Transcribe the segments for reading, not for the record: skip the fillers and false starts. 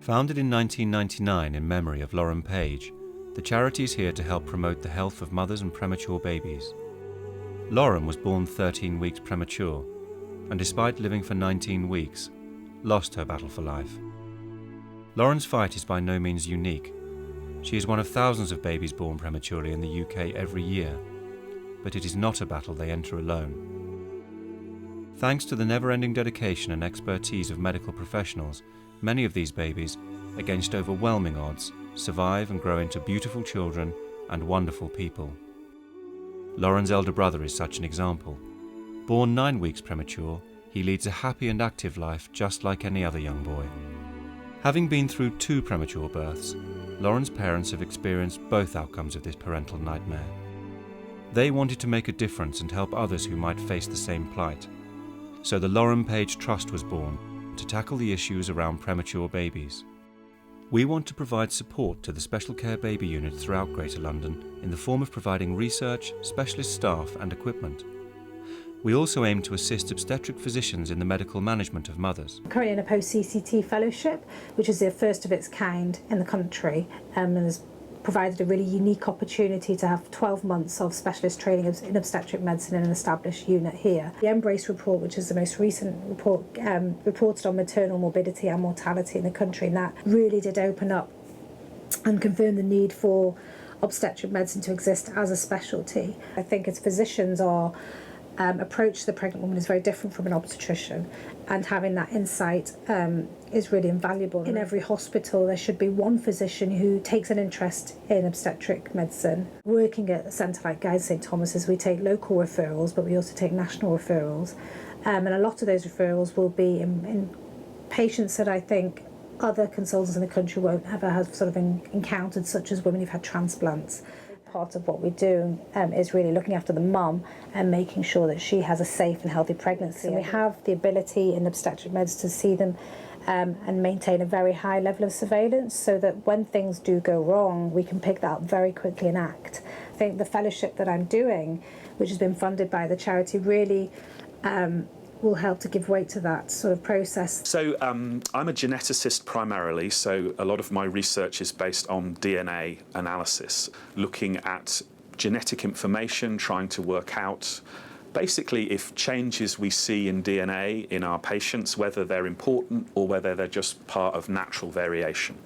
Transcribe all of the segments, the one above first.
Founded in 1999 in memory of Lauren Page, the charity is here to help promote the health of mothers and premature babies. Lauren was born 13 weeks premature, and despite living for 19 weeks, lost her battle for life. Lauren's fight is by no means unique. She is one of thousands of babies born prematurely in the UK every year, but it is not a battle they enter alone. Thanks to the never-ending dedication and expertise of medical professionals, many of these babies, against overwhelming odds, survive and grow into beautiful children and wonderful people. Lauren's elder brother is such an example. Born 9 weeks premature, he leads a happy and active life just like any other young boy. Having been through 2 premature births, Lauren's parents have experienced both outcomes of this parental nightmare. They wanted to make a difference and help others who might face the same plight. So the Lauren Page Trust was born to tackle the issues around premature babies. We want to provide support to the special care baby unit throughout Greater London in the form of providing research, specialist staff and equipment. We also aim to assist obstetric physicians in the medical management of mothers. Currently in a post-CCT fellowship, which is the first of its kind in the country, and has provided a really unique opportunity to have 12 months of specialist training in obstetric medicine in an established unit here. The Embrace report, which is the most recent report, reported on maternal morbidity and mortality in the country, and that really did open up and confirm the need for obstetric medicine to exist as a specialty. I think as physicians approach to the pregnant woman is very different from an obstetrician, and having that insight is really invaluable. In every hospital there should be one physician who takes an interest in obstetric medicine. Working at a centre like Guy's St Thomas's, we take local referrals, but we also take national referrals, and a lot of those referrals will be in patients that I think other consultants in the country won't ever have sort of encountered, such as women who've had transplants. Part of what we do is really looking after the mum and making sure that she has a safe and healthy pregnancy. And we have the ability in obstetric medicine to see them and maintain a very high level of surveillance, so that when things do go wrong, we can pick that up very quickly and act. I think the fellowship that I'm doing, which has been funded by the charity, really will help to give weight to that sort of process. So I'm a geneticist primarily, so a lot of my research is based on DNA analysis, looking at genetic information, trying to work out basically if changes we see in DNA in our patients, whether they're important or whether they're just part of natural variation.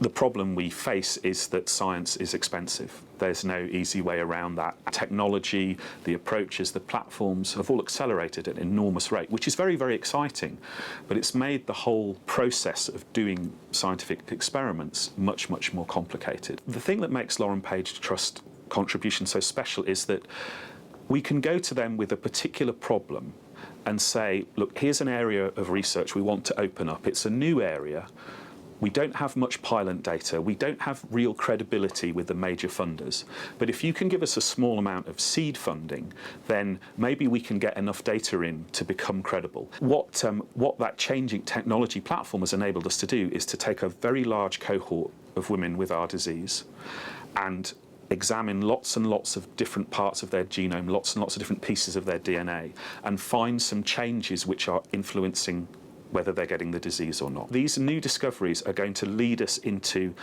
The problem we face is that science is expensive. There's no easy way around that. Technology, the approaches, the platforms have all accelerated at an enormous rate, which is very, very exciting, but it's made the whole process of doing scientific experiments much, much more complicated. The thing that makes Lauren Page Trust contribution so special is that we can go to them with a particular problem and say, look, here's an area of research we want to open up. It's a new area. We don't have much pilot data. We don't have real credibility with the major funders. But if you can give us a small amount of seed funding, then maybe we can get enough data in to become credible. What that changing technology platform has enabled us to do is to take a very large cohort of women with our disease and examine lots and lots of different parts of their genome, lots and lots of different pieces of their DNA, and find some changes which are influencing whether they're getting the disease or not. These new discoveries are going to lead us into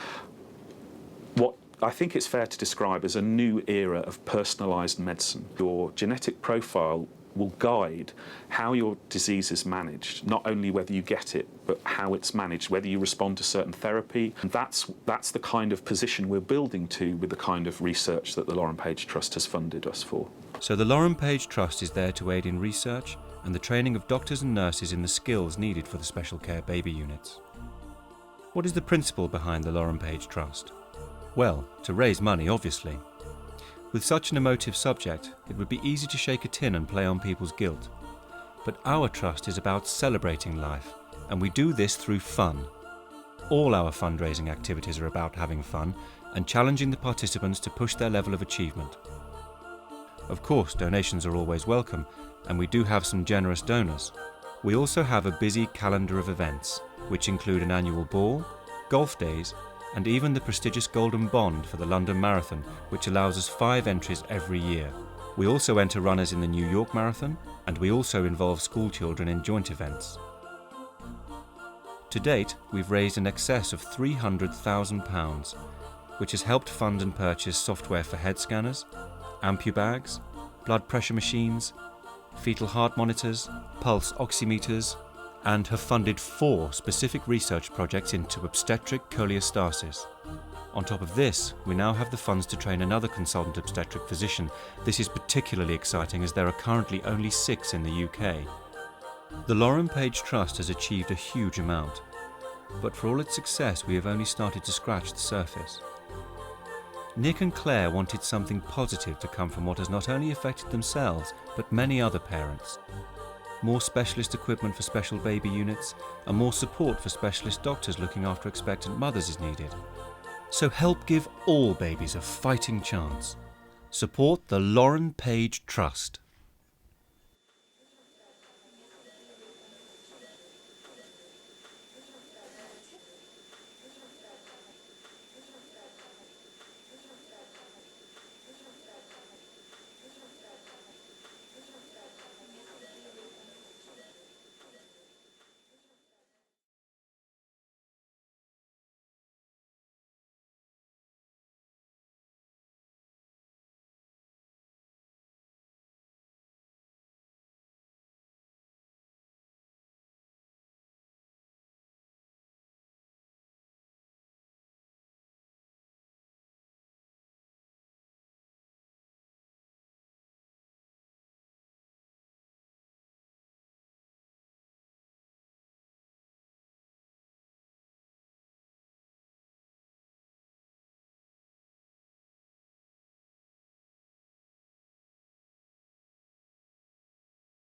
what I think it's fair to describe as a new era of personalised medicine. Your genetic profile will guide how your disease is managed, not only whether you get it, but how it's managed, whether you respond to certain therapy. And that's the kind of position we're building to with the kind of research that the Lauren Page Trust has funded us for. So the Lauren Page Trust is there to aid in research and the training of doctors and nurses in the skills needed for the special care baby units. What is the principle behind the Lauren Page Trust? Well, to raise money, obviously. With such an emotive subject, it would be easy to shake a tin and play on people's guilt. But our trust is about celebrating life, and we do this through fun. All our fundraising activities are about having fun and challenging the participants to push their level of achievement. Of course, donations are always welcome, and we do have some generous donors. We also have a busy calendar of events, which include an annual ball, golf days, and even the prestigious Golden Bond for the London Marathon, which allows us 5 entries every year. We also enter runners in the New York Marathon, and we also involve school children in joint events. To date, we've raised in excess of £300,000, which has helped fund and purchase software for head scanners, ampubags, blood pressure machines, fetal heart monitors, pulse oximeters, and have funded 4 specific research projects into obstetric cholestasis. On top of this, we now have the funds to train another consultant obstetric physician. This is particularly exciting as there are currently only 6 in the UK. The Lauren Page Trust has achieved a huge amount, but for all its success we have only started to scratch the surface. Nick and Claire wanted something positive to come from what has not only affected themselves, but many other parents. More specialist equipment for special baby units, and more support for specialist doctors looking after expectant mothers is needed. So help give all babies a fighting chance. Support the Lauren Page Trust.